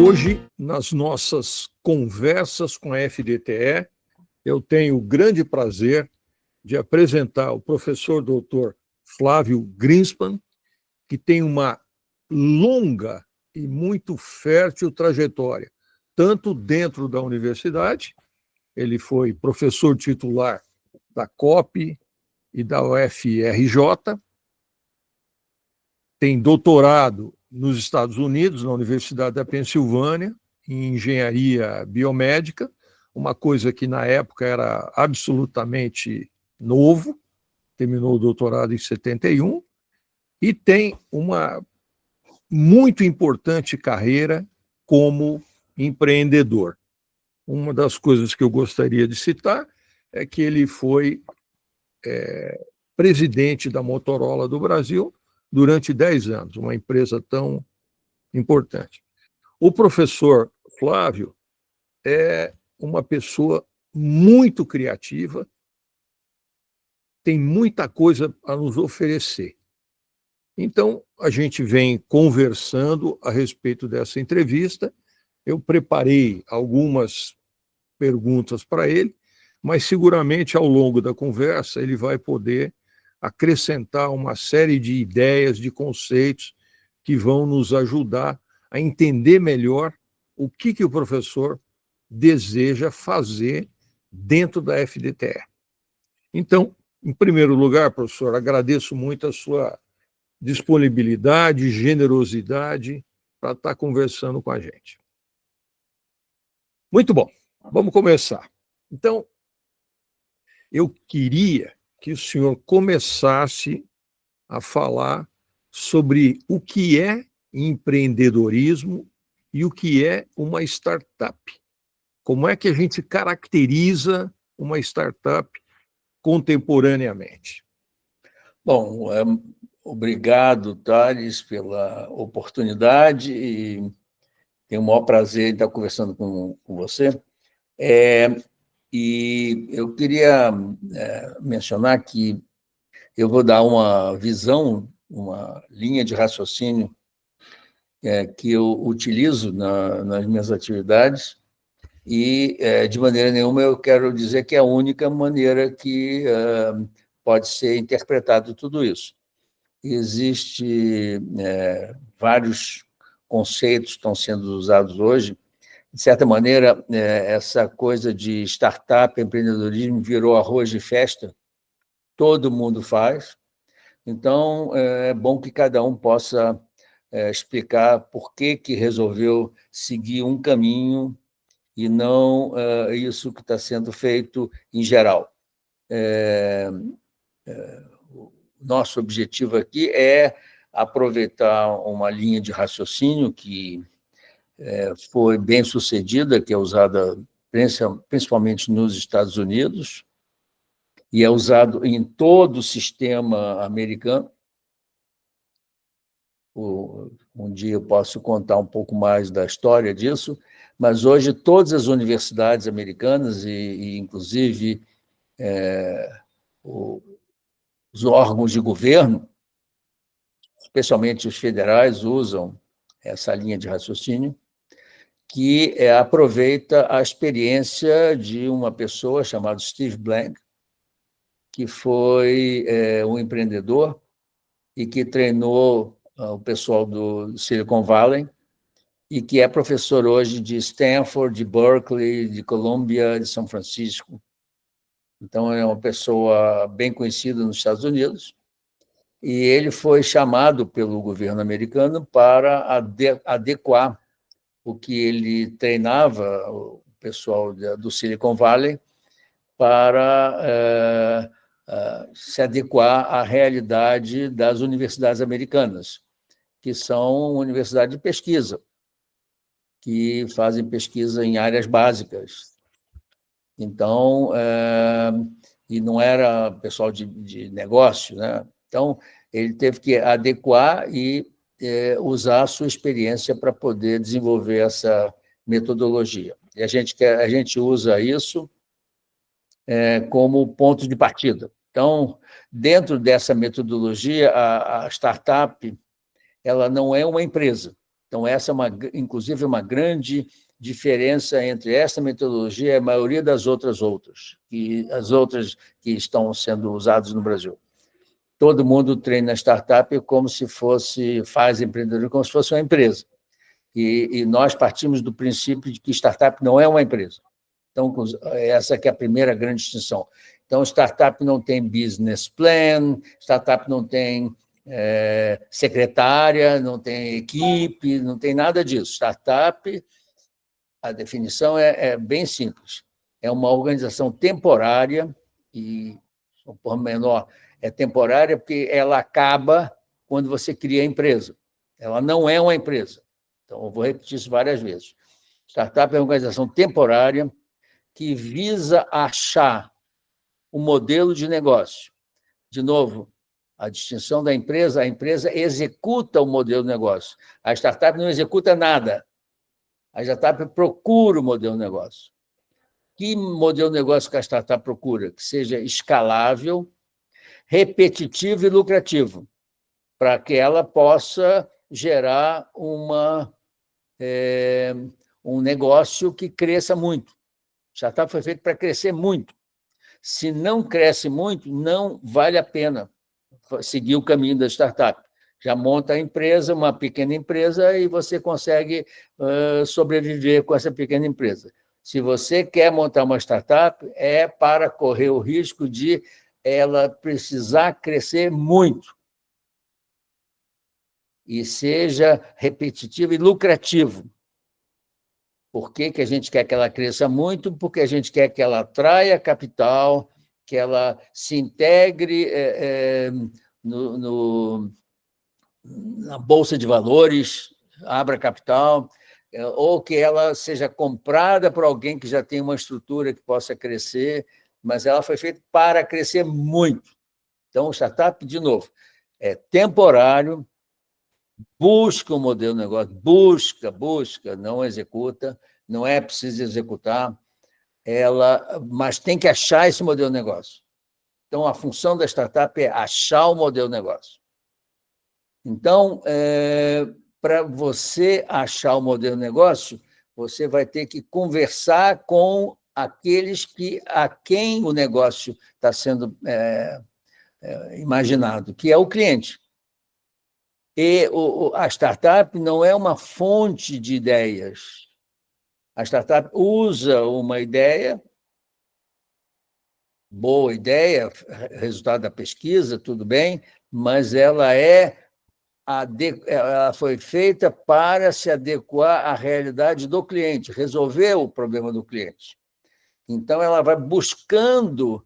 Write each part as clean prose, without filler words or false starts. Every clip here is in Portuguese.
Hoje, nas nossas conversas com a FDTE, eu tenho o grande prazer de apresentar o professor doutor Flávio Greenspan, que tem uma longa e muito fértil trajetória, tanto dentro da universidade, ele foi professor titular da COP e da UFRJ, tem doutorado nos Estados Unidos, na Universidade da Pensilvânia, em engenharia biomédica, uma coisa que na época era absolutamente novo, terminou o doutorado em 71, e tem uma muito importante carreira como empreendedor. Uma das coisas que eu gostaria de citar é que ele foi presidente da Motorola do Brasil durante 10 anos, uma empresa tão importante. O professor Flávio é uma pessoa muito criativa, tem muita coisa a nos oferecer. Então, a gente vem conversando a respeito dessa entrevista. Eu preparei algumas perguntas para ele, mas seguramente ao longo da conversa ele vai poder acrescentar uma série de ideias, de conceitos que vão nos ajudar a entender melhor o que o professor deseja fazer dentro da FDTE. Então, em primeiro lugar, professor, agradeço muito a sua disponibilidade, generosidade para estar conversando com a gente. Muito bom, vamos começar. Então, eu queria que o senhor começasse a falar sobre o que é empreendedorismo e o que é uma startup. Como é que a gente caracteriza uma startup contemporaneamente? Bom, obrigado, Thales, pela oportunidade e tenho o maior prazer em estar conversando com você. E eu queria mencionar que eu vou dar uma visão, uma linha de raciocínio que eu utilizo nas minhas atividades e, de maneira nenhuma, eu quero dizer que é a única maneira que pode ser interpretado tudo isso. Existem vários conceitos que estão sendo usados hoje. De certa maneira, essa coisa de startup, empreendedorismo, virou arroz de festa, todo mundo faz. Então, é bom que cada um possa explicar por que resolveu seguir um caminho e não isso que está sendo feito em geral. Nosso objetivo aqui é aproveitar uma linha de raciocínio que foi bem sucedida, que é usada principalmente nos Estados Unidos e é usado em todo o sistema americano. Um dia eu posso contar um pouco mais da história disso, mas hoje todas as universidades americanas e inclusive os órgãos de governo, especialmente os federais, usam essa linha de raciocínio, que aproveita a experiência de uma pessoa chamada Steve Blank, que foi um empreendedor e que treinou o pessoal do Silicon Valley e que é professor hoje de Stanford, de Berkeley, de Columbia, de São Francisco. Então, é uma pessoa bem conhecida nos Estados Unidos e ele foi chamado pelo governo americano para adequar o que ele treinava, o pessoal do Silicon Valley, para se adequar à realidade das universidades americanas, que são universidades de pesquisa, que fazem pesquisa em áreas básicas. Então, e não era pessoal de negócio, né? Então, ele teve que adequar e usar a sua experiência para poder desenvolver essa metodologia. E a gente usa isso como ponto de partida. Então, dentro dessa metodologia, a startup ela não é uma empresa, Então, essa é, inclusive, uma grande diferença entre essa metodologia e a maioria das outras, as outras que estão sendo usadas no Brasil. Todo mundo treina startup como se fosse, faz empreendedorismo como se fosse uma empresa. E nós partimos do princípio de que startup não é uma empresa. Então, essa que é a primeira grande distinção. Então, startup não tem business plan, startup não tem secretária, não tem equipe, não tem nada disso. Startup, a definição é bem simples. É uma organização temporária, e, por menor, é temporária porque ela acaba quando você cria a empresa. Ela não é uma empresa. Então, eu vou repetir isso várias vezes. Startup é uma organização temporária que visa achar o modelo de negócio. De novo, a distinção da empresa, a empresa executa o modelo de negócio. A startup não executa nada. A startup procura o modelo de negócio. Que modelo de negócio que a startup procura? Que seja escalável, repetitivo e lucrativo, para que ela possa gerar um negócio que cresça muito. A startup foi feita para crescer muito. Se não cresce muito, não vale a pena seguir o caminho da startup. Já monta a empresa, uma pequena empresa, e você consegue sobreviver com essa pequena empresa. Se você quer montar uma startup, é para correr o risco de ela precisar crescer muito e seja repetitivo e lucrativo. Por que a gente quer que ela cresça muito? Porque a gente quer que ela atraia capital, que ela se integre na Bolsa de Valores, abra capital, ou que ela seja comprada por alguém que já tem uma estrutura que possa crescer, mas ela foi feita para crescer muito. Então, o startup, de novo, é temporário, busca um modelo de negócio, busca, não executa, não é preciso executar, mas tem que achar esse modelo de negócio. Então, a função da startup é achar o modelo de negócio. Então, para você achar o modelo de negócio, você vai ter que conversar com aqueles a quem o negócio está sendo imaginado, que é o cliente. E a startup não é uma fonte de ideias. A startup usa uma ideia, boa ideia, resultado da pesquisa, tudo bem, mas ela foi feita para se adequar à realidade do cliente, resolver o problema do cliente. Então, ela vai buscando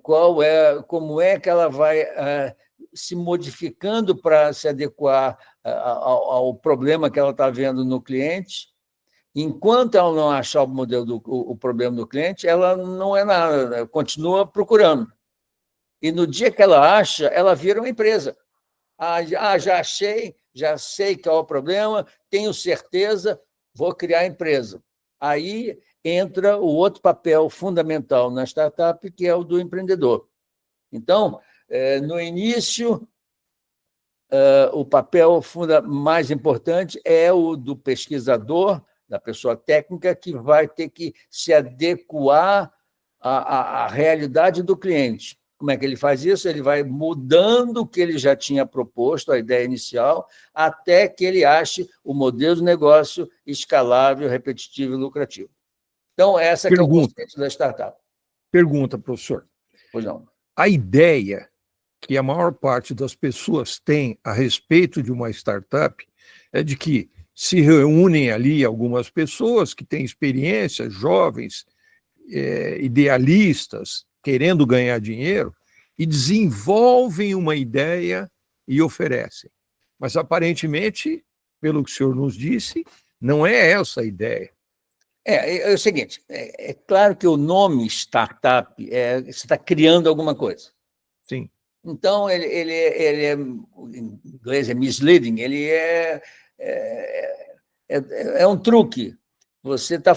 como é que ela vai se modificando para se adequar ao problema que ela está vendo no cliente. Enquanto ela não achar o problema do cliente, ela não é nada, continua procurando. E no dia que ela acha, ela vira uma empresa. Já achei, já sei qual é o problema, tenho certeza, vou criar a empresa. Aí entra o outro papel fundamental na startup, que é o do empreendedor. Então, no início, o papel mais importante é o do pesquisador, da pessoa técnica, que vai ter que se adequar à realidade do cliente. Como é que ele faz isso? Ele vai mudando o que ele já tinha proposto, a ideia inicial, até que ele ache o modelo de negócio escalável, repetitivo e lucrativo. Então, essa que é o conceito da startup. Pergunta, professor. Pois não. A ideia que a maior parte das pessoas tem a respeito de uma startup é de que se reúnem ali algumas pessoas que têm experiência, jovens, idealistas, querendo ganhar dinheiro, e desenvolvem uma ideia e oferecem. Mas, aparentemente, pelo que o senhor nos disse, não é essa a ideia. É o seguinte, é claro que o nome startup, você está criando alguma coisa. Sim. Então, ele em inglês é misleading, ele é um truque. Você está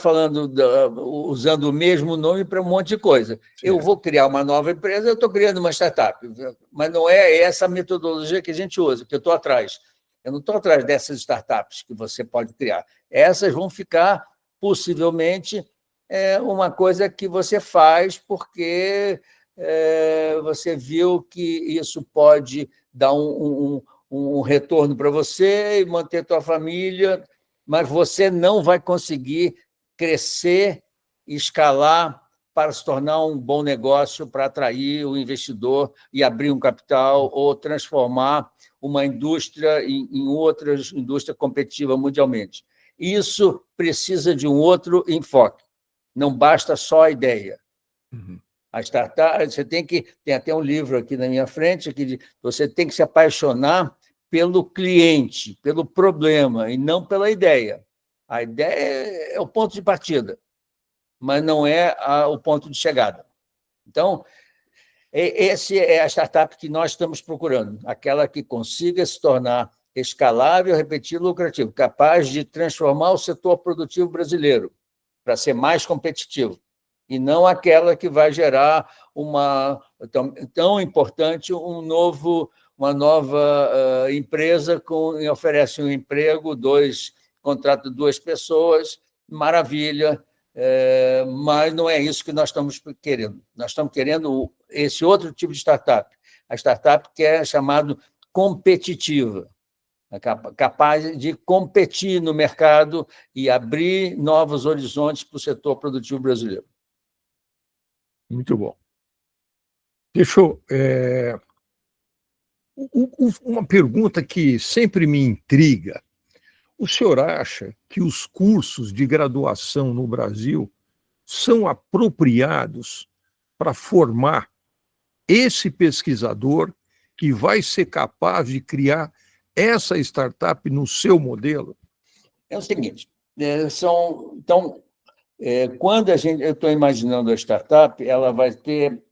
usando o mesmo nome para um monte de coisa. Sim. Eu vou criar uma nova empresa, eu estou criando uma startup, mas não é essa a metodologia que a gente usa, que eu estou atrás. Eu não estou atrás dessas startups que você pode criar. Essas vão ficar, possivelmente, uma coisa que você faz porque você viu que isso pode dar um retorno para você e manter tua família, mas você não vai conseguir crescer, escalar para se tornar um bom negócio, para atrair o investidor e abrir um capital ou transformar uma indústria em outra indústria competitiva mundialmente. Isso precisa de um outro enfoque. Não basta só a ideia. Uhum. A startup, tem até um livro aqui na minha frente que você tem que se apaixonar pelo cliente, pelo problema, e não pela ideia. A ideia é o ponto de partida, mas não é o ponto de chegada. Então, essa é a startup que nós estamos procurando, aquela que consiga se tornar escalável, repetir, lucrativo, capaz de transformar o setor produtivo brasileiro para ser mais competitivo, e não aquela que vai gerar tão importante uma nova empresa que oferece um emprego, contrata 2 pessoas, maravilha, mas não é isso que nós estamos querendo. Nós estamos querendo esse outro tipo de startup, a startup que é chamada competitiva, capaz de competir no mercado e abrir novos horizontes para o setor produtivo brasileiro. Muito bom. Deixa eu... uma pergunta que sempre me intriga. O senhor acha que os cursos de graduação no Brasil são apropriados para formar esse pesquisador que vai ser capaz de criar essa startup no seu modelo? É o seguinte, quando eu estou imaginando a startup, ela vai ter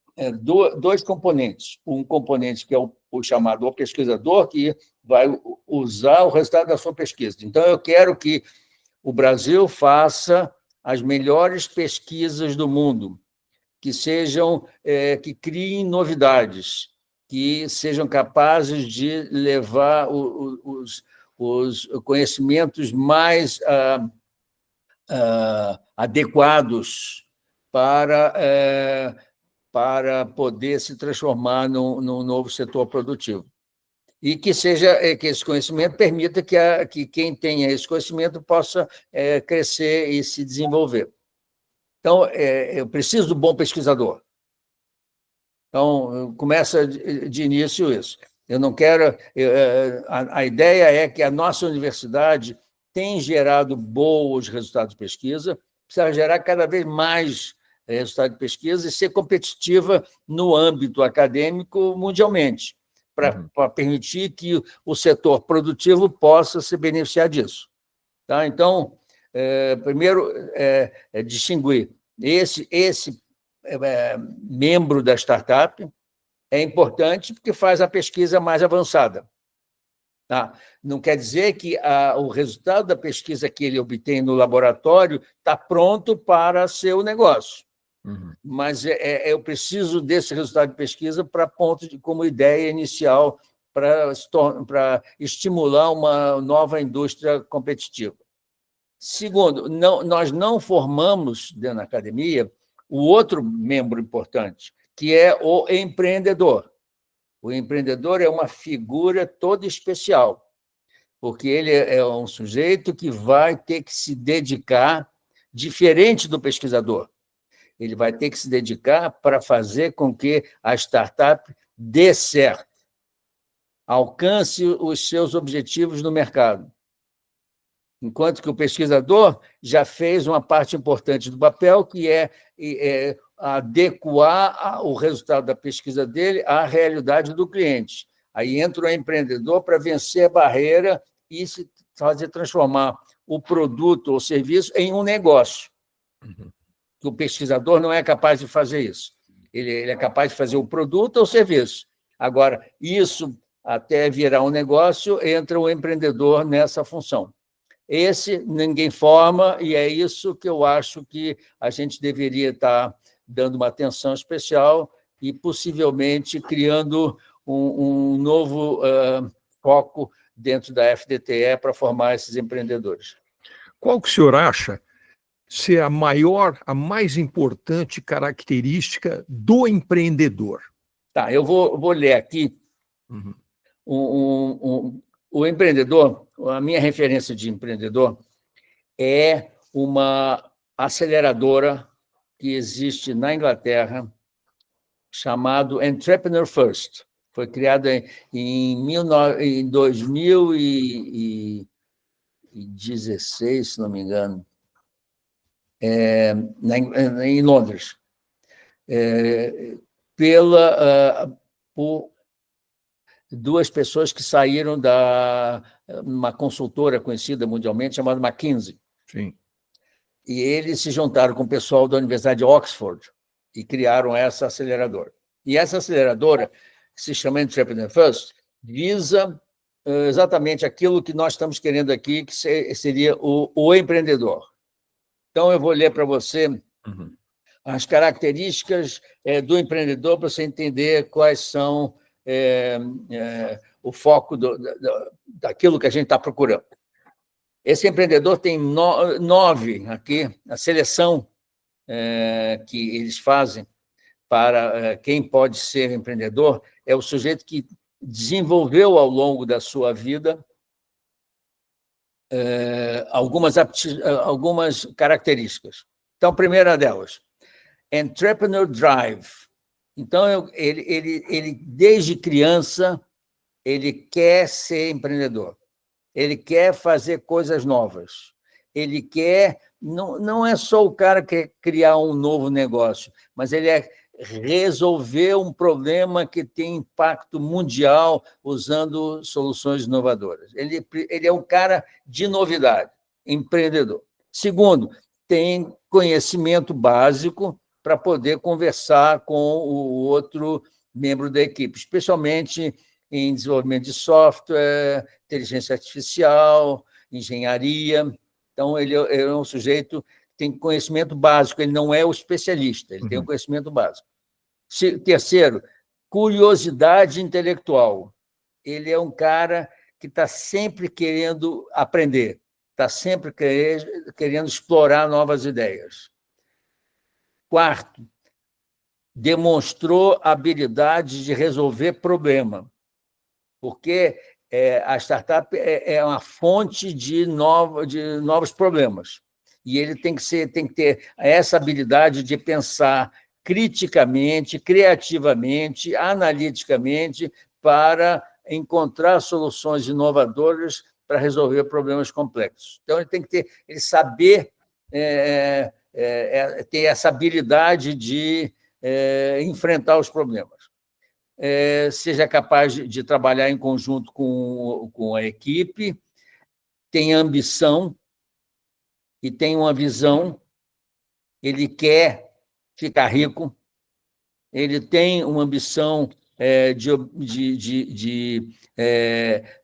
2 componentes. Um componente que é o chamado pesquisador, que vai usar o resultado da sua pesquisa. Então, eu quero que o Brasil faça as melhores pesquisas do mundo, que criem novidades, que sejam capazes de levar os conhecimentos mais adequados para poder se transformar num novo setor produtivo. E que esse conhecimento permita que quem tenha esse conhecimento possa crescer e se desenvolver. Então, eu preciso do bom pesquisador. Então, começa de início isso. Eu não quero... a ideia é que a nossa universidade tem gerado bons resultados de pesquisa, precisa gerar cada vez mais resultado de pesquisa e ser competitiva no âmbito acadêmico mundialmente, para permitir que o setor produtivo possa se beneficiar disso. Tá? Então, primeiro, distinguir esse membro da startup é importante porque faz a pesquisa mais avançada. Tá? Não quer dizer que o resultado da pesquisa que ele obtém no laboratório está pronto para ser o negócio. Uhum. Mas eu preciso desse resultado de pesquisa como ideia inicial para estimular uma nova indústria competitiva. Segundo, nós não formamos dentro da academia o outro membro importante, que é o empreendedor. O empreendedor é uma figura toda especial, porque ele é um sujeito que vai ter que se dedicar, diferente do pesquisador. Ele vai ter que se dedicar para fazer com que a startup dê certo, alcance os seus objetivos no mercado. Enquanto que o pesquisador já fez uma parte importante do papel, que é adequar o resultado da pesquisa dele à realidade do cliente. Aí entra o empreendedor para vencer a barreira e se transformar o produto ou serviço em um negócio. Uhum. O pesquisador não é capaz de fazer isso. Ele é capaz de fazer o produto ou o serviço. Agora, isso até virar um negócio, entra o empreendedor nessa função. Esse ninguém forma, e é isso que eu acho que a gente deveria estar dando uma atenção especial e, possivelmente, criando um novo foco dentro da FDTE para formar esses empreendedores. Qual que o senhor acha ser a maior, a mais importante característica do empreendedor? Tá, eu vou ler aqui o empreendedor, a minha referência de empreendedor é uma aceleradora que existe na Inglaterra, chamado Entrepreneur First. Foi criada em 2016, se não me engano, em Londres, por duas pessoas que saíram da uma consultora conhecida mundialmente chamada McKinsey. Sim. E eles se juntaram com o pessoal da Universidade de Oxford e criaram essa aceleradora. E essa aceleradora, que se chama Entrepreneur First, visa exatamente aquilo que nós estamos querendo aqui, que seria o empreendedor. Então, eu vou ler para você as características do empreendedor, para você entender quais são o foco daquilo que a gente está procurando. Esse empreendedor tem 9 aqui, a seleção que eles fazem para quem pode ser empreendedor é o sujeito que desenvolveu ao longo da sua vida algumas características. Então, a primeira delas, Entrepreneur Drive. Então, ele desde criança, ele quer ser empreendedor. Ele quer fazer coisas novas. Ele quer... Não é só o cara que quer criar um novo negócio, mas ele é resolver um problema que tem impacto mundial usando soluções inovadoras. Ele é um cara de novidade, empreendedor. Segundo, tem conhecimento básico para poder conversar com o outro membro da equipe, especialmente em desenvolvimento de software, inteligência artificial, engenharia. Então, ele é um sujeito que tem conhecimento básico, ele não é o especialista, ele tem um conhecimento básico. Terceiro, curiosidade intelectual. Ele é um cara que está sempre querendo aprender, está sempre querendo explorar novas ideias. Quarto, demonstrou habilidade de resolver problema, porque a startup é uma fonte de novos problemas. E ele tem que ter essa habilidade de pensar criticamente, criativamente, analiticamente, para encontrar soluções inovadoras para resolver problemas complexos. Então, ele tem que saber ter essa habilidade de enfrentar os problemas. Seja capaz de trabalhar em conjunto com a equipe, tem ambição e tem uma visão, ele quer ficar rico, ele tem uma ambição de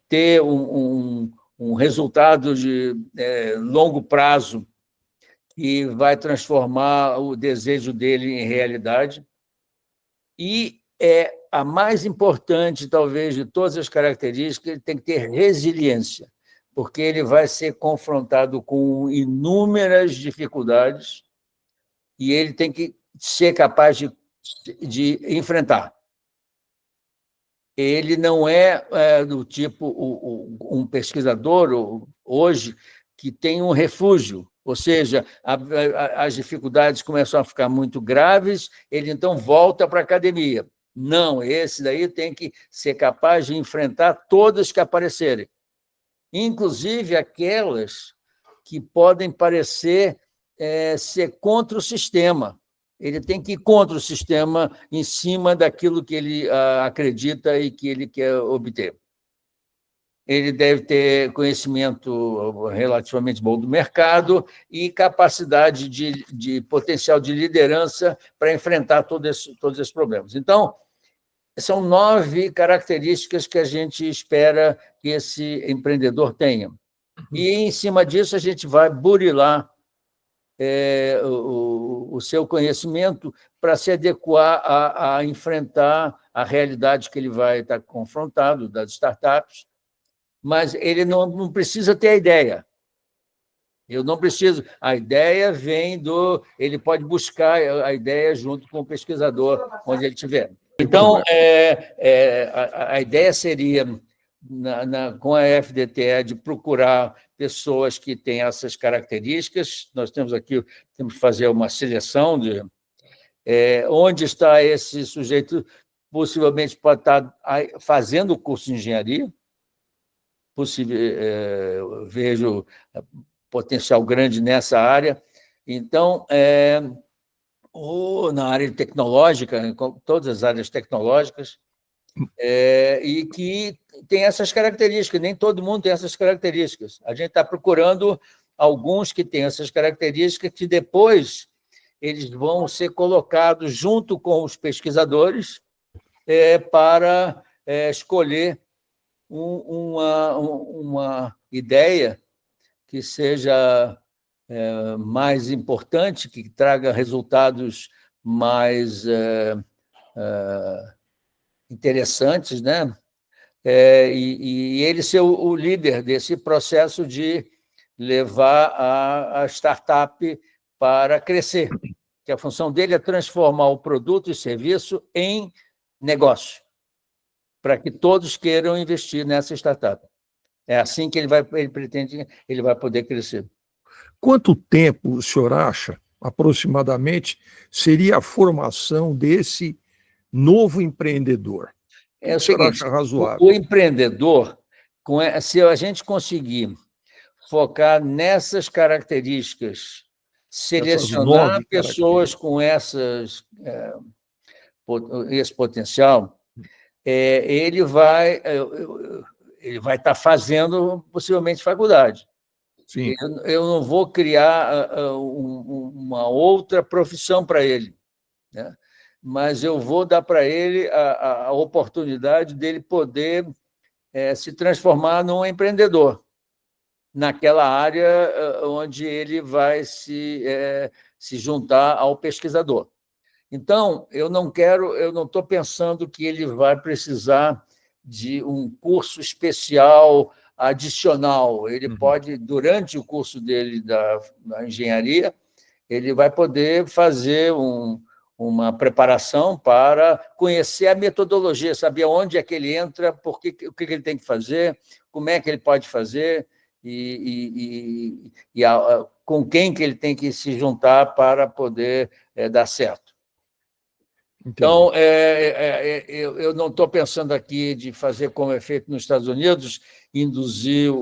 ter um resultado de longo prazo que vai transformar o desejo dele em realidade. E a mais importante, talvez, de todas as características, ele tem que ter resiliência, porque ele vai ser confrontado com inúmeras dificuldades e ele tem que ser capaz de enfrentar. Ele não é do tipo um pesquisador, hoje, que tem um refúgio, ou seja, as dificuldades começam a ficar muito graves, ele então volta para a academia. Não, esse daí tem que ser capaz de enfrentar todas que aparecerem, inclusive aquelas que podem parecer ser contra o sistema. Ele tem que ir contra o sistema em cima daquilo que ele acredita e que ele quer obter. Ele deve ter conhecimento relativamente bom do mercado e capacidade de potencial de liderança para enfrentar todos esses problemas. Então, são 9 características que a gente espera que esse empreendedor tenha. E, em cima disso, a gente vai burilar o seu conhecimento para se adequar a enfrentar a realidade que ele vai estar confrontado, das startups, mas ele não precisa ter a ideia. Eu não preciso. A ideia vem do. Ele pode buscar a ideia junto com o pesquisador, onde ele estiver. Então, a ideia seria, com a FDTE, de procurar pessoas que têm essas características. Nós temos que fazer uma seleção de onde está esse sujeito. Possivelmente pode estar fazendo o curso de engenharia. Vejo potencial grande nessa área. Então, ou na área tecnológica, em todas as áreas tecnológicas, e que tem essas características. Nem todo mundo tem essas características. A gente está procurando alguns que têm essas características, que depois eles vão ser colocados junto com os pesquisadores para escolher uma ideia que seja mais importante, que traga resultados mais interessantes, né? E ele ser o líder desse processo de levar a startup para crescer, que a função dele é transformar o produto e serviço em negócio, para que todos queiram investir nessa startup. É assim que ele pretende, ele vai poder crescer. Quanto tempo o senhor acha, aproximadamente, seria a formação desse novo empreendedor? É o senhor seguinte, acha razoável? o empreendedor, se a gente conseguir focar nessas características, selecionar pessoas com esse potencial, ele vai estar fazendo, possivelmente, faculdade. Sim. Eu não vou criar uma outra profissão para ele, né? Mas eu vou dar para ele a oportunidade dele poder se transformar num empreendedor naquela área onde ele vai se juntar ao pesquisador. Então, eu não estou pensando que ele vai precisar de um curso especial adicional. Ele pode, durante o curso dele da engenharia, ele vai poder fazer uma preparação para conhecer a metodologia, saber onde é que ele entra, o que ele tem que fazer, como é que ele pode fazer com quem que ele tem que se juntar para poder dar certo. Então, eu não estou pensando aqui de fazer como é feito nos Estados Unidos, induzir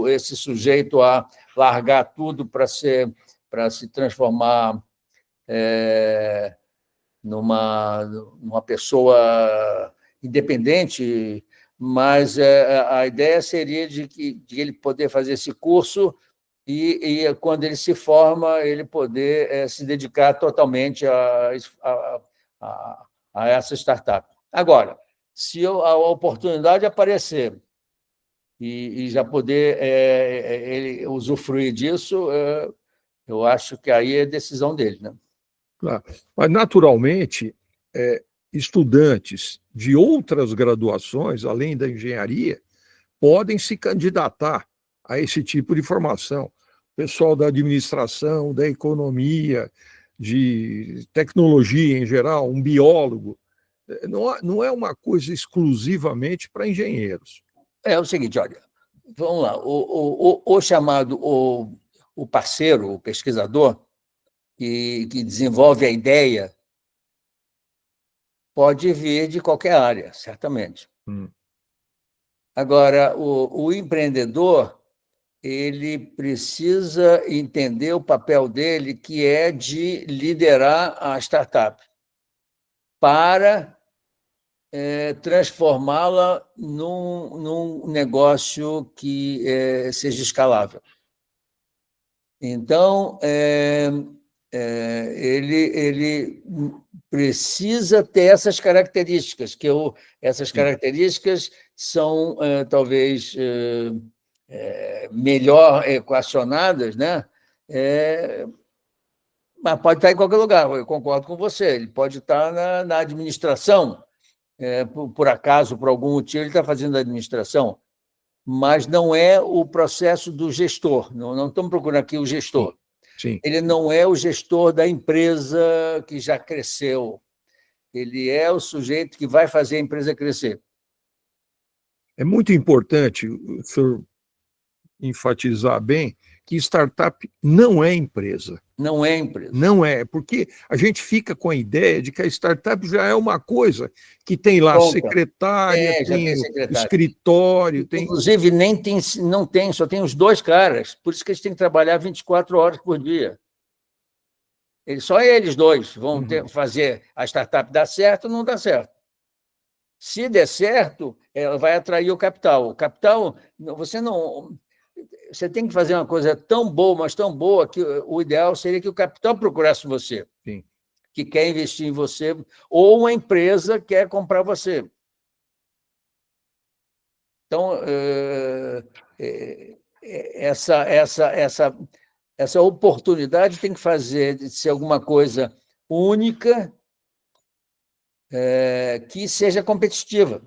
esse sujeito a largar tudo para se transformar numa pessoa independente, mas a ideia seria de ele poder fazer esse curso e quando ele se forma, ele poder se dedicar totalmente a essa startup. Agora, se a oportunidade aparecer e já poder ele usufruir disso, eu acho que aí é decisão dele, né? Claro. Mas, naturalmente, estudantes de outras graduações, além da engenharia, podem se candidatar a esse tipo de formação. Pessoal da administração, da economia, de tecnologia em geral, um biólogo. Não é uma coisa exclusivamente para engenheiros. É o seguinte, olha, vamos lá, o chamado, o parceiro, o pesquisador, que desenvolve a ideia, pode vir de qualquer área, certamente. Agora, o empreendedor, ele precisa entender o papel dele, que é de liderar a startup, para transformá-la num negócio que seja escalável. Então, ele precisa ter essas características, essas características são, talvez, melhor equacionadas, né? Mas pode estar em qualquer lugar, eu concordo com você. Ele pode estar na administração, por acaso, por algum motivo, ele está fazendo administração. mas não é o processo do gestor. Não estamos procurando aqui o gestor. Sim. Ele não é o gestor da empresa que já cresceu. Ele é o sujeito que vai fazer a empresa crescer. É muito importante o senhor enfatizar bem que startup não é empresa. Não é empresa. Não é, porque a gente fica com a ideia de que a startup já é uma coisa que tem lá Pronta. secretária, Já tem secretário. Escritório. Inclusive, não tem, só tem os 2 caras. Por isso que eles têm que trabalhar 24 horas por dia. Só eles 2 vão fazer a startup dar certo ou não dar certo. Se der certo, ela vai atrair o capital. O capital, você tem que fazer uma coisa tão boa, mas tão boa, que o ideal seria que o capital procurasse você, Sim. que quer investir em você, ou uma empresa quer comprar você. Então, essa oportunidade tem que fazer de ser alguma coisa única, que seja competitiva.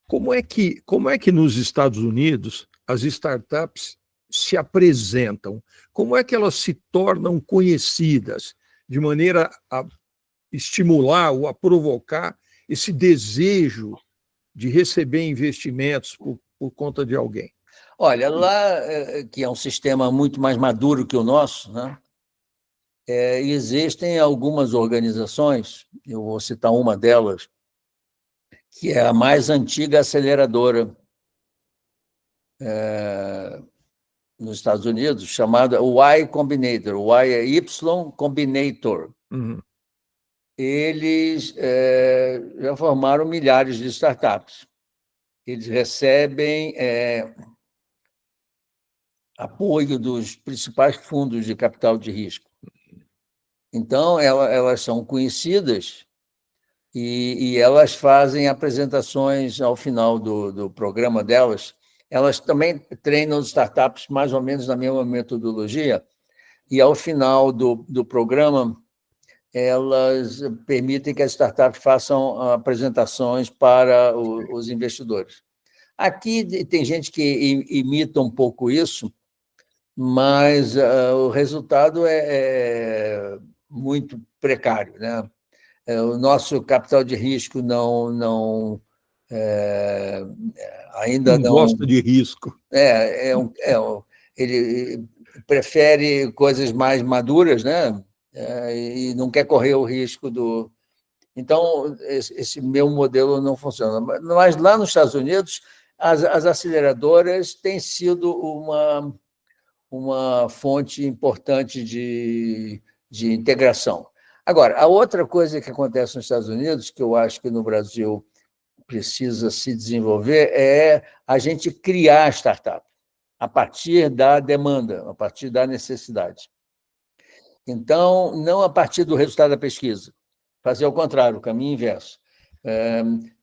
Como é que nos Estados Unidos as startups se apresentam? Como é que elas se tornam conhecidas de maneira a estimular ou a provocar esse desejo de receber investimentos por conta de alguém? Olha, lá, que é um sistema muito mais maduro que o nosso, né? Existem algumas organizações, eu vou citar uma delas, que é a mais antiga aceleradora nos Estados Unidos, chamada Y Combinator. O Y é Y Combinator. Eles já formaram milhares de startups. Eles recebem apoio dos principais fundos de capital de risco. Então, elas são conhecidas e elas fazem apresentações ao final do programa delas. Elas também treinam startups mais ou menos na mesma metodologia, e ao final do programa, elas permitem que as startups façam apresentações para os investidores. Aqui tem gente que imita um pouco isso, mas o resultado é muito precário, né? O nosso capital de risco ainda não gosta de risco. Ele prefere coisas mais maduras, né? E não quer correr o risco do... Então, esse meu modelo não funciona. Mas lá nos Estados Unidos, as aceleradoras têm sido uma fonte importante de integração. Agora, a outra coisa que acontece nos Estados Unidos, que eu acho que no Brasil precisa se desenvolver, é a gente criar startup a partir da demanda, a partir da necessidade. Então, não a partir do resultado da pesquisa, fazer o contrário, o caminho inverso.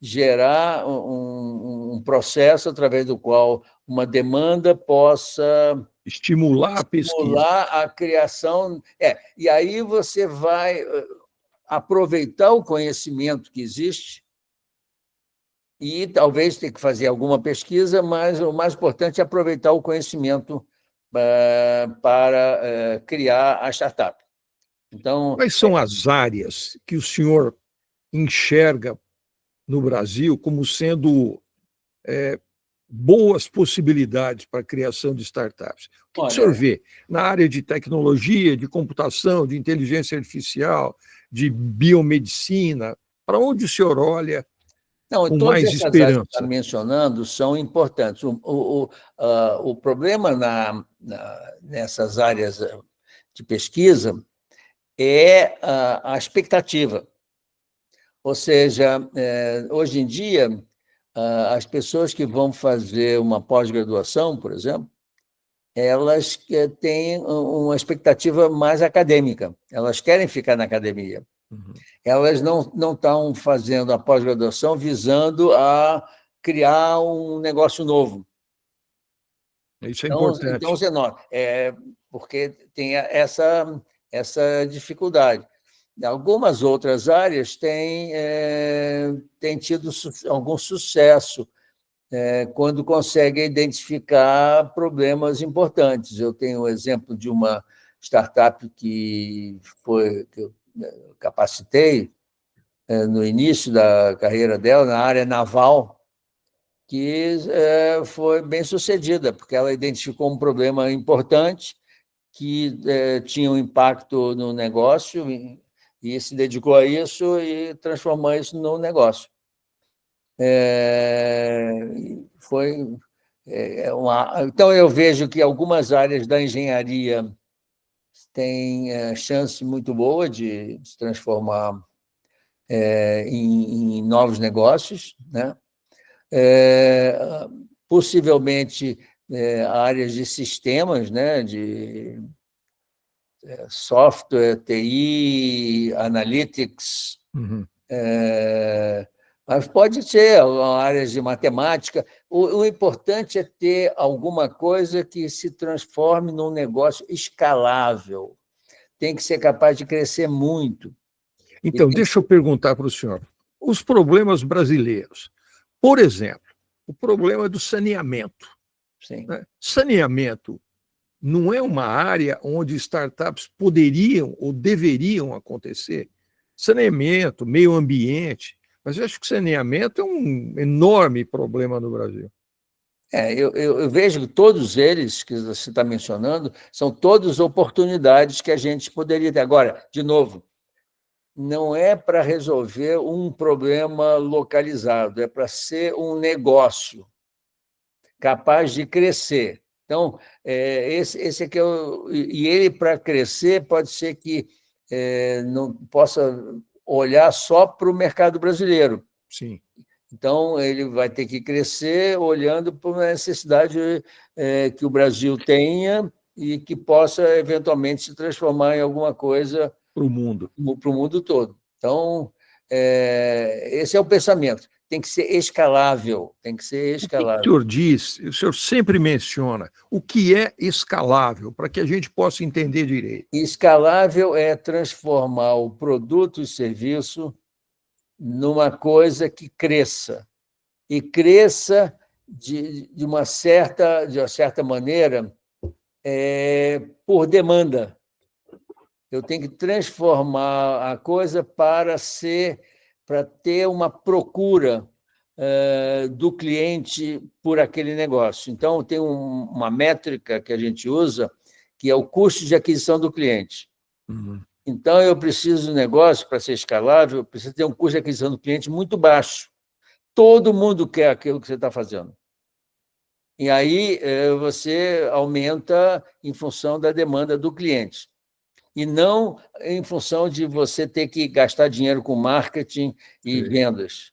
Gerar um processo através do qual uma demanda possa estimular a pesquisa. Estimular a criação. E aí você vai aproveitar o conhecimento que existe e talvez ter que fazer alguma pesquisa, mas o mais importante é aproveitar o conhecimento para criar a startup. Então, quais são as áreas que o senhor enxerga no Brasil como sendo boas possibilidades para a criação de startups? O que o senhor vê na área de tecnologia, de computação, de inteligência artificial, de biomedicina? Para onde o senhor olha com mais esperança? Todas essas áreas que está mencionando são importantes. O problema nessas áreas de pesquisa é a expectativa. Ou seja, hoje em dia, as pessoas que vão fazer uma pós-graduação, por exemplo, elas têm uma expectativa mais acadêmica, elas querem ficar na academia. Elas não estão fazendo a pós-graduação visando a criar um negócio novo. Isso é importante. Então, você nota, porque tem essa dificuldade. Algumas outras áreas têm tido algum sucesso. quando consegue identificar problemas importantes. Eu tenho um exemplo de uma startup que eu capacitei no início da carreira dela, na área naval, que foi bem sucedida, porque ela identificou um problema importante que tinha um impacto no negócio e se dedicou a isso e transformou isso no negócio. Então, eu vejo que algumas áreas da engenharia têm chance muito boa de se transformar em novos negócios, né? Possivelmente áreas de sistemas, né? De software, TI, analytics, mas pode ser áreas de matemática. O importante é ter alguma coisa que se transforme num negócio escalável. Tem que ser capaz de crescer muito. Então, deixa eu perguntar para o senhor. Os problemas brasileiros, por exemplo, o problema do saneamento. Sim. Né? Saneamento não é uma área onde startups poderiam ou deveriam acontecer? Saneamento, meio ambiente, mas eu acho que saneamento é um enorme problema no Brasil. Eu vejo que todos eles que você está mencionando são todas oportunidades que a gente poderia ter. Agora, de novo, não é para resolver um problema localizado, é para ser um negócio capaz de crescer. Então, esse aqui e ele, para crescer, pode ser que não possa olhar só para o mercado brasileiro. Sim. Então, ele vai ter que crescer olhando para uma necessidade que o Brasil tenha e que possa, eventualmente, se transformar em alguma coisa para o mundo todo. Então, esse é o pensamento. Tem que ser escalável, tem que ser escalável. O que o senhor diz, o senhor sempre menciona, o que é escalável, para que a gente possa entender direito. Escalável é transformar o produto e serviço numa coisa que cresça, e cresça de uma certa maneira por demanda. Eu tenho que transformar a coisa para ter uma procura do cliente por aquele negócio. Então, tem uma métrica que a gente usa, que é o custo de aquisição do cliente. Então, eu preciso de um negócio, para ser escalável, eu preciso ter um custo de aquisição do cliente muito baixo. Todo mundo quer aquilo que você está fazendo. E aí você aumenta em função da demanda do cliente. E não em função de você ter que gastar dinheiro com marketing e vendas.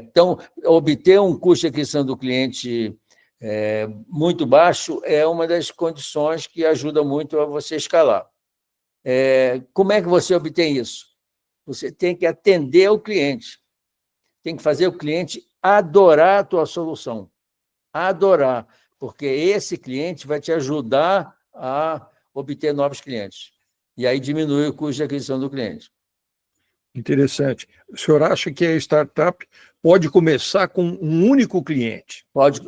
Então, obter um custo de aquisição do cliente muito baixo é uma das condições que ajuda muito a você escalar. Como é que você obtém isso? Você tem que atender o cliente, tem que fazer o cliente adorar a tua solução, adorar, porque esse cliente vai te ajudar a obter novos clientes. E aí diminui o custo de aquisição do cliente. Interessante. O senhor acha que a startup pode começar com um único cliente? Pode,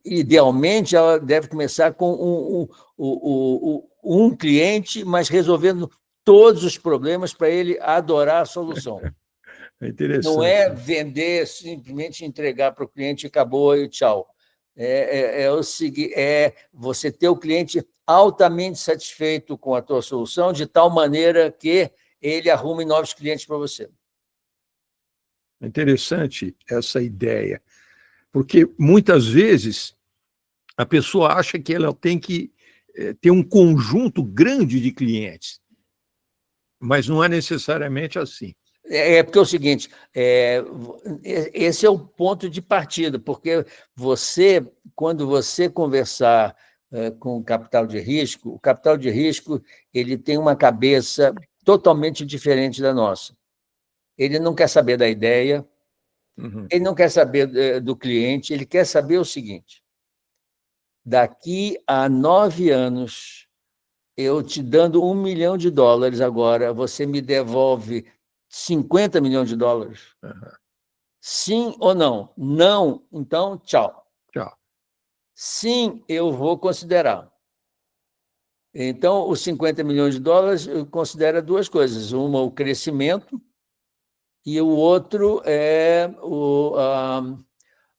idealmente, ela deve começar com um cliente, mas resolvendo todos os problemas para ele adorar a solução. É interessante. Não é vender, simplesmente entregar para o cliente e acabou e tchau. Você ter o cliente altamente satisfeito com a tua solução, de tal maneira que ele arrume novos clientes para você. É interessante essa ideia, porque muitas vezes a pessoa acha que ela tem que ter um conjunto grande de clientes, mas não é necessariamente assim. Porque é o seguinte, esse é o ponto de partida, porque quando você conversar com o capital de risco ele tem uma cabeça totalmente diferente da nossa. Ele não quer saber da ideia, ele não quer saber do cliente, ele quer saber o seguinte: daqui a 9 anos, eu te dando $1 milhão agora, você me devolve $50 milhões. Sim ou não? Não, então, tchau. Tchau. Sim, eu vou considerar. Então, os 50 milhões de dólares considera duas coisas. Uma, o crescimento, e o outro é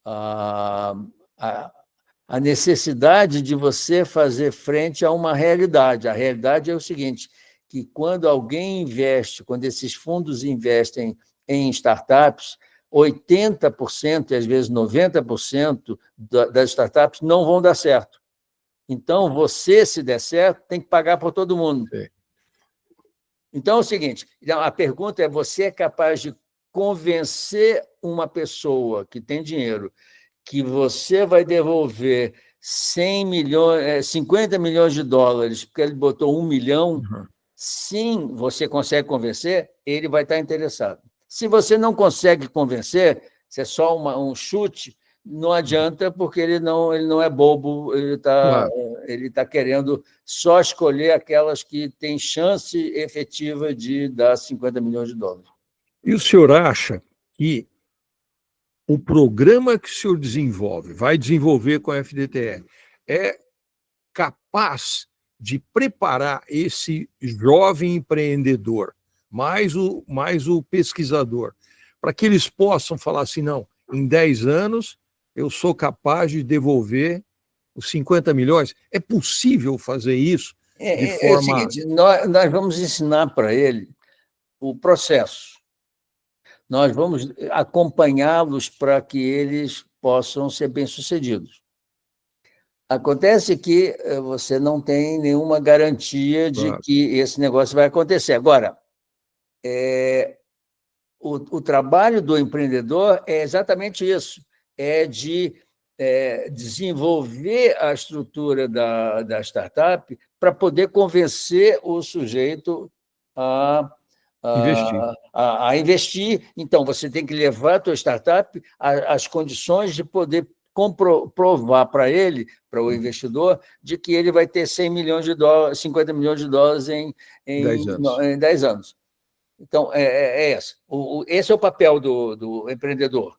a, a, a necessidade de você fazer frente a uma realidade. A realidade é o seguinte, que quando alguém investe, quando esses fundos investem em startups, 80% e às vezes 90% das startups não vão dar certo. Então, você, se der certo, tem que pagar por todo mundo. Sim. Então, é o seguinte, a pergunta é, você é capaz de convencer uma pessoa que tem dinheiro que você vai devolver 100 milhões, 50 milhões de dólares, porque ele botou 1 milhão, Uhum. sim, você consegue convencer, ele vai estar interessado. Se você não consegue convencer, se é só um chute, não adianta, porque ele não é bobo, Claro. ele tá querendo só escolher aquelas que têm chance efetiva de dar 50 milhões de dólares. E o senhor acha que o programa que o senhor desenvolve, vai desenvolver com a FDTE, é capaz de preparar esse jovem empreendedor, mais o pesquisador, para que eles possam falar assim, não, em 10 anos eu sou capaz de devolver os 50 milhões? É possível fazer isso de É o forma... seguinte, nós vamos ensinar para ele o processo. Nós vamos acompanhá-los para que eles possam ser bem-sucedidos. Acontece que você não tem nenhuma garantia de Claro. que esse negócio vai acontecer. Agora, o trabalho do empreendedor é exatamente isso, é de desenvolver a estrutura da startup para poder convencer o sujeito a Investir. a investir. Então, você tem que levar a tua startup às condições de poder provar para ele, para o investidor, de que ele vai ter 100 milhões de dólares, 50 milhões de dólares 10 anos. em 10 anos. Então, esse é o papel do empreendedor.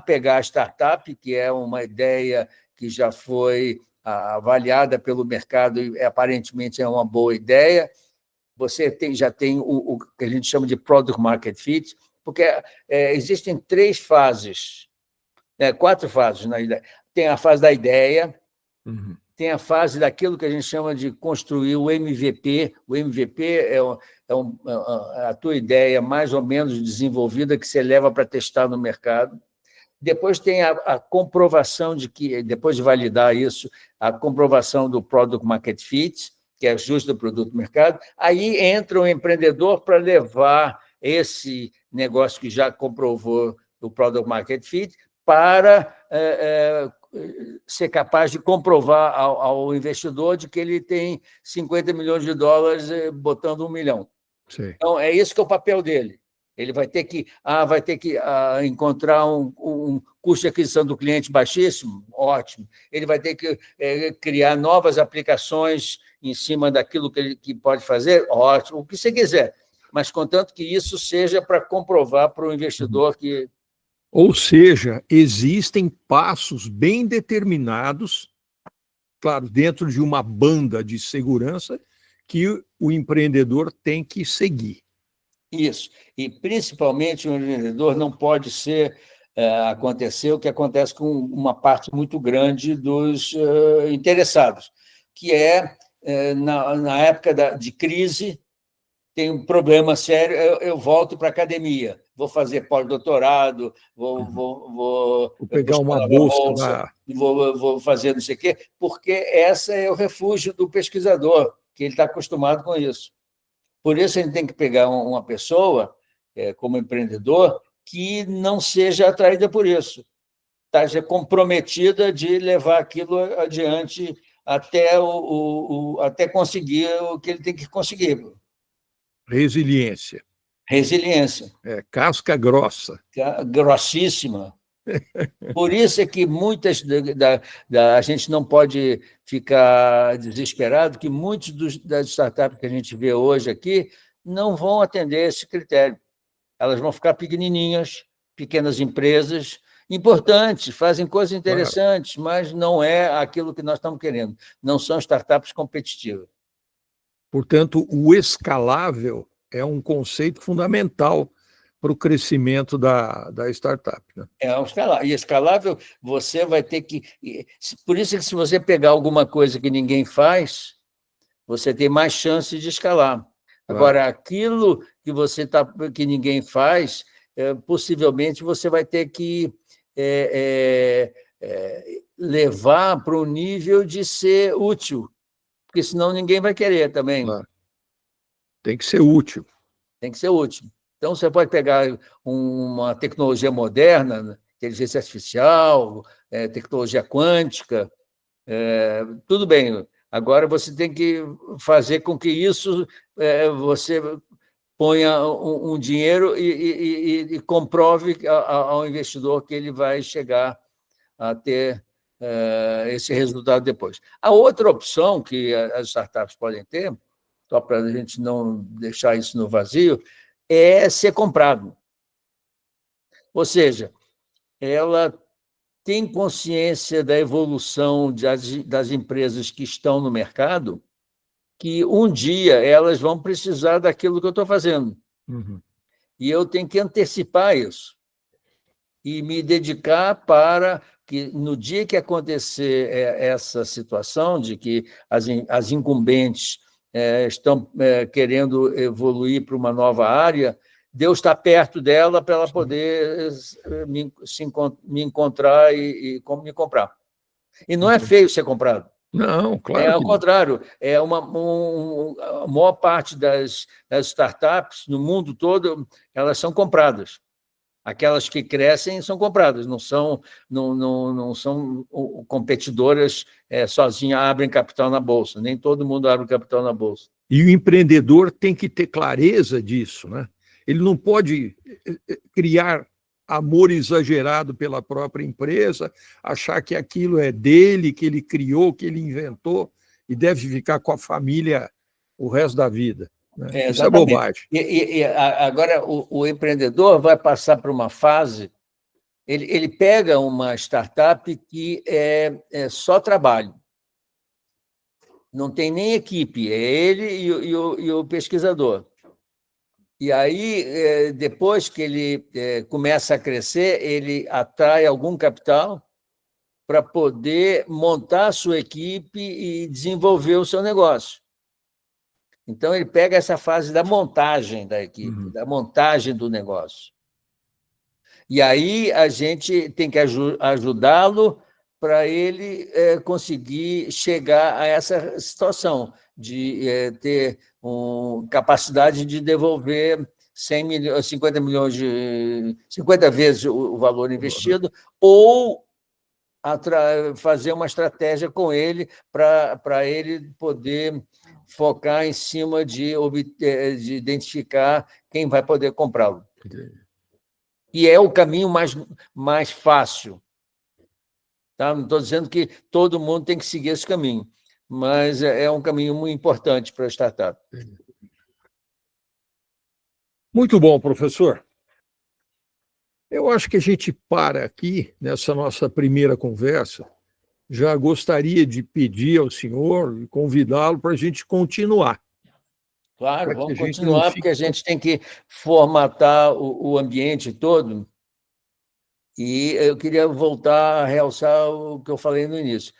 Pegar a startup, que é uma ideia que já foi avaliada pelo mercado e aparentemente é uma boa ideia, você já tem o que a gente chama de product market fit, porque existem 3 fases, 4 fases na ideia. Tem a fase da ideia, Uhum. tem a fase daquilo que a gente chama de construir o MVP. O MVP é a tua ideia mais ou menos desenvolvida que você leva para testar no mercado. Depois tem a comprovação de que, depois de validar isso, a comprovação do product market fit, que é ajuste do produto no mercado. Aí entra o empreendedor para levar esse negócio que já comprovou o product market fit para ser capaz de comprovar ao investidor de que ele tem 50 milhões de dólares botando 1 milhão. Sei. Então, é isso que é o papel dele. Ele vai ter que encontrar um custo de aquisição do cliente baixíssimo, ótimo. Ele vai ter que criar novas aplicações em cima daquilo que ele pode fazer, ótimo, o que você quiser, mas contanto que isso seja para comprovar para o investidor que... Ou seja, existem passos bem determinados, claro, dentro de uma banda de segurança, que o empreendedor tem que seguir. Isso. E, principalmente, o empreendedor não pode acontecer o que acontece com uma parte muito grande dos interessados, que na época de crise, tem um problema sério, eu volto para a academia, vou fazer pós-doutorado, vou pegar uma buscar bolsa vou fazer não sei o quê, porque esse é o refúgio do pesquisador, que ele está acostumado com isso. Por isso, a gente tem que pegar uma pessoa, como empreendedor, que não seja atraída por isso, esteja comprometida de levar aquilo adiante até conseguir o que ele tem que conseguir. Resiliência. Resiliência. Casca grossa. Grossíssima. Por isso é que muitas a gente não pode ficar desesperado, que muitos das startups que a gente vê hoje aqui não vão atender esse critério. Elas vão ficar pequenininhas, pequenas empresas, importantes, fazem coisas interessantes, mas não é aquilo que nós estamos querendo. Não são startups competitivas. Portanto, o escalável é um conceito fundamental para o crescimento da startup, né? É um escalável. E escalável, você vai ter que... Por isso que se você pegar alguma coisa que ninguém faz, você tem mais chance de escalar. Agora, aquilo que ninguém faz, possivelmente você vai ter que levar para o nível de ser útil, porque senão ninguém vai querer também. Claro. Tem que ser útil. Tem que ser útil. Então, você pode pegar uma tecnologia moderna, inteligência artificial, tecnologia quântica, tudo bem. Agora, você tem que fazer com que isso você ponha um dinheiro e comprove ao investidor que ele vai chegar a ter esse resultado depois. A outra opção que as startups podem ter, só para a gente não deixar isso no vazio, é ser comprado. Ou seja, ela tem consciência da evolução das empresas que estão no mercado, que um dia elas vão precisar daquilo que eu estou fazendo. Uhum. E eu tenho que antecipar isso e me dedicar para que, no dia que acontecer essa situação de que as incumbentes estão querendo evoluir para uma nova área, Deus está perto dela para ela poder me encontrar e me comprar. E não é feio ser comprado. Não, claro Ao que não. contrário, a maior parte das startups no mundo todo, elas são compradas. Aquelas que crescem são compradas, não são competidoras sozinhas, abrem capital na Bolsa. Nem todo mundo abre capital na Bolsa. E o empreendedor tem que ter clareza disso, né? Ele não pode criar amor exagerado pela própria empresa, achar que aquilo é dele, que ele criou, que ele inventou, e deve ficar com a família o resto da vida, né? Isso é bobagem. E agora o empreendedor vai passar por uma fase, ele pega uma startup que é só trabalho, não tem nem equipe, é ele e o pesquisador. E aí, depois que ele começa a crescer, ele atrai algum capital para poder montar a sua equipe e desenvolver o seu negócio. Então, ele pega essa fase da montagem da equipe, da montagem do negócio. E aí, a gente tem que ajudá-lo para ele conseguir chegar a essa situação de ter capacidade de devolver 50 vezes o valor investido, ou fazer uma estratégia com ele para ele poder focar em cima de identificar quem vai poder comprá-lo. E é o caminho mais fácil. Tá? Não estou dizendo que todo mundo tem que seguir esse caminho, mas é um caminho muito importante para a startup. Muito bom, professor. Eu acho que a gente para aqui, nessa nossa primeira conversa. Já gostaria de pedir ao senhor e convidá-lo para a gente continuar. Claro, vamos continuar, porque a gente tem que formatar o ambiente todo. E eu queria voltar a realçar o que eu falei no início.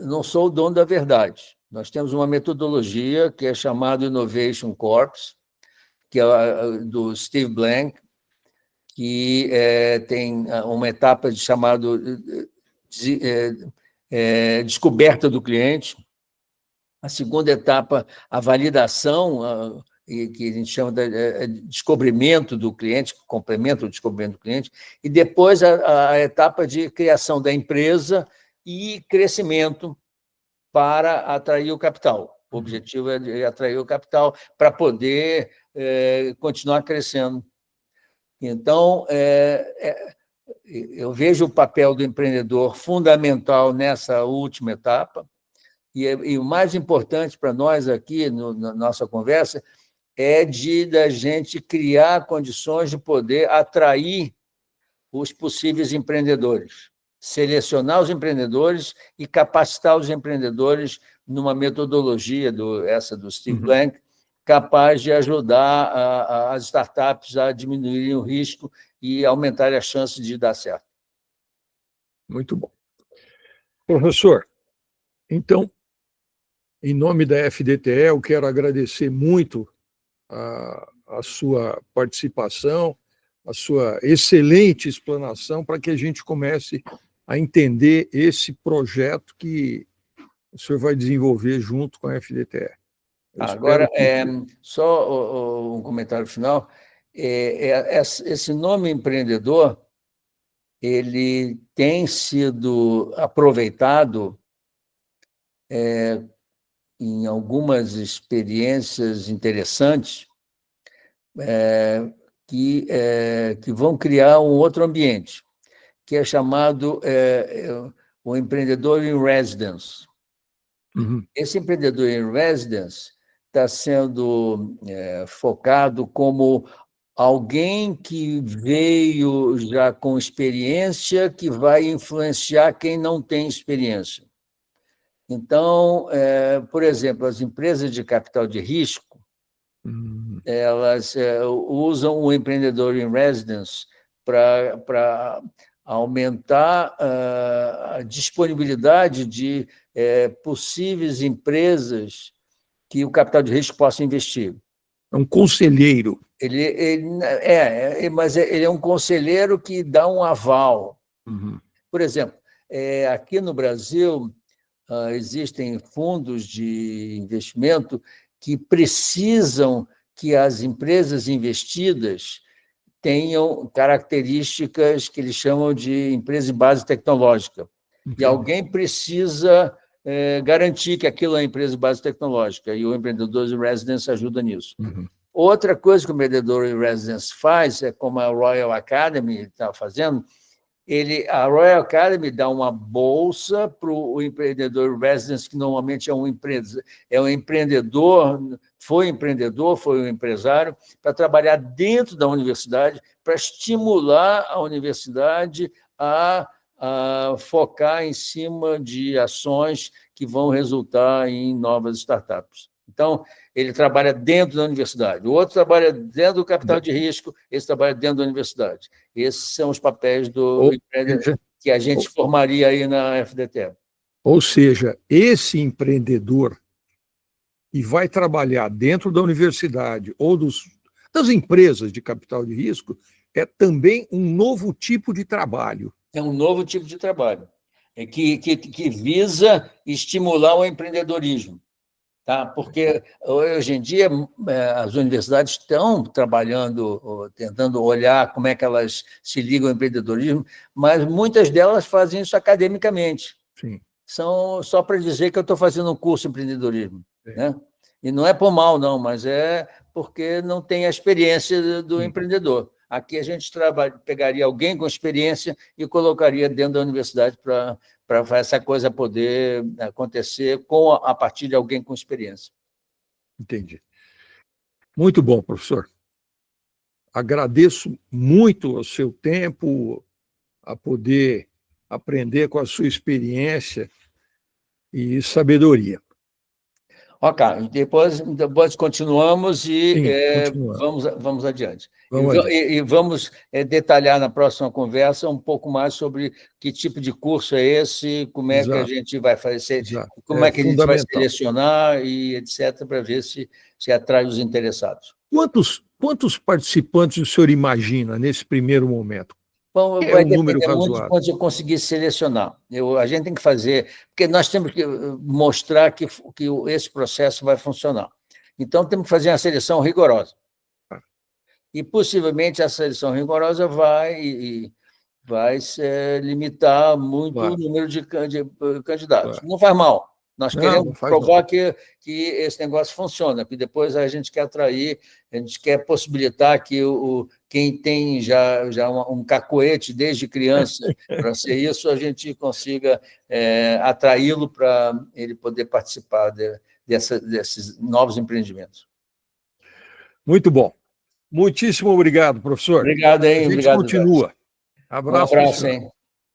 Não sou o dono da verdade. Nós temos uma metodologia que é chamada Innovation Corps, que é do Steve Blank, que tem uma etapa chamada descoberta do cliente. A segunda etapa, a validação, que a gente chama de descobrimento do cliente, que complementa o descobrimento do cliente, e depois a etapa de criação da empresa e crescimento para atrair o capital. O objetivo é de atrair o capital para poder continuar crescendo. Então, eu vejo o papel do empreendedor fundamental nessa última etapa, e o mais importante para nós aqui, na nossa conversa, é da gente criar condições de poder atrair os possíveis empreendedores, selecionar os empreendedores e capacitar os empreendedores numa metodologia essa do Steve Blank, capaz de ajudar as startups a diminuírem o risco e aumentarem as chances de dar certo. Muito bom. Professor, então, em nome da FDTE, eu quero agradecer muito a sua participação, a sua excelente explanação, para que a gente comece a entender esse projeto que o senhor vai desenvolver junto com a FDTE. Agora, só um comentário final. Esse nome empreendedor ele tem sido aproveitado em algumas experiências interessantes que vão criar um outro ambiente, que é chamado o empreendedor in residence. Esse empreendedor in residence está sendo focado como alguém que veio já com experiência, que vai influenciar quem não tem experiência. Então, por exemplo, as empresas de capital de risco, elas usam o empreendedor in residence para aumentar a disponibilidade de possíveis empresas que o capital de risco possa investir. É um conselheiro. Mas ele é um conselheiro que dá um aval. Por exemplo, aqui no Brasil, existem fundos de investimento que precisam que as empresas investidas tenham características que eles chamam de empresa de base tecnológica. E alguém precisa garantir que aquilo é empresa de base tecnológica, e o empreendedor in residence ajuda nisso. Outra coisa que o empreendedor in residence faz, como a Royal Academy está fazendo, a Royal Academy dá uma bolsa para o empreendedor in residence, que normalmente é um empreendedor, foi um empresário, para trabalhar dentro da universidade, para estimular a universidade a focar em cima de ações que vão resultar em novas startups. Então, ele trabalha dentro da universidade, o outro trabalha dentro do capital de risco, esse trabalha dentro da universidade. Esses são os papéis do empreendedor que a gente formaria aí na FDTE. Ou seja, esse empreendedor que vai trabalhar dentro da universidade ou das empresas de capital de risco é também um novo tipo de trabalho. É um novo tipo de trabalho, que visa estimular o empreendedorismo. Tá? Porque, hoje em dia, as universidades estão trabalhando, tentando olhar como é que elas se ligam ao empreendedorismo, mas muitas delas fazem isso academicamente. Sim. São só para dizer que eu estou fazendo um curso de empreendedorismo. Né? E não é por mal, não, mas é porque não tem a experiência do empreendedor. Aqui a gente pegaria alguém com experiência e colocaria dentro da universidade para essa coisa poder acontecer a partir de alguém com experiência. Entendi. Muito bom, professor. Agradeço muito o seu tempo, a poder aprender com a sua experiência e sabedoria. Ok, depois continuamos e continuamos. Vamos adiante. Vamos detalhar na próxima conversa um pouco mais sobre que tipo de curso é esse, como é que a gente vai fazer, como é que a gente vai selecionar e etc., para ver se atrai os interessados. Quantos participantes o senhor imagina nesse primeiro momento? Bom, vai depender muito de quando eu conseguir selecionar. A gente tem que fazer, porque nós temos que mostrar que esse processo vai funcionar. Então, temos que fazer uma seleção rigorosa. E, possivelmente, a seleção rigorosa vai se limitar muito o número de candidatos. Não faz mal. Nós queremos provar que esse negócio funciona, porque depois a gente quer atrair, a gente quer possibilitar que quem tem já um cacoete desde criança para ser isso, a gente consiga atraí-lo para ele poder participar desses novos empreendimentos. Muito bom. Muitíssimo obrigado, professor. Obrigado, hein? A gente Obrigado, continua. Um Abraço. abraço, hein?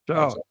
Tchau.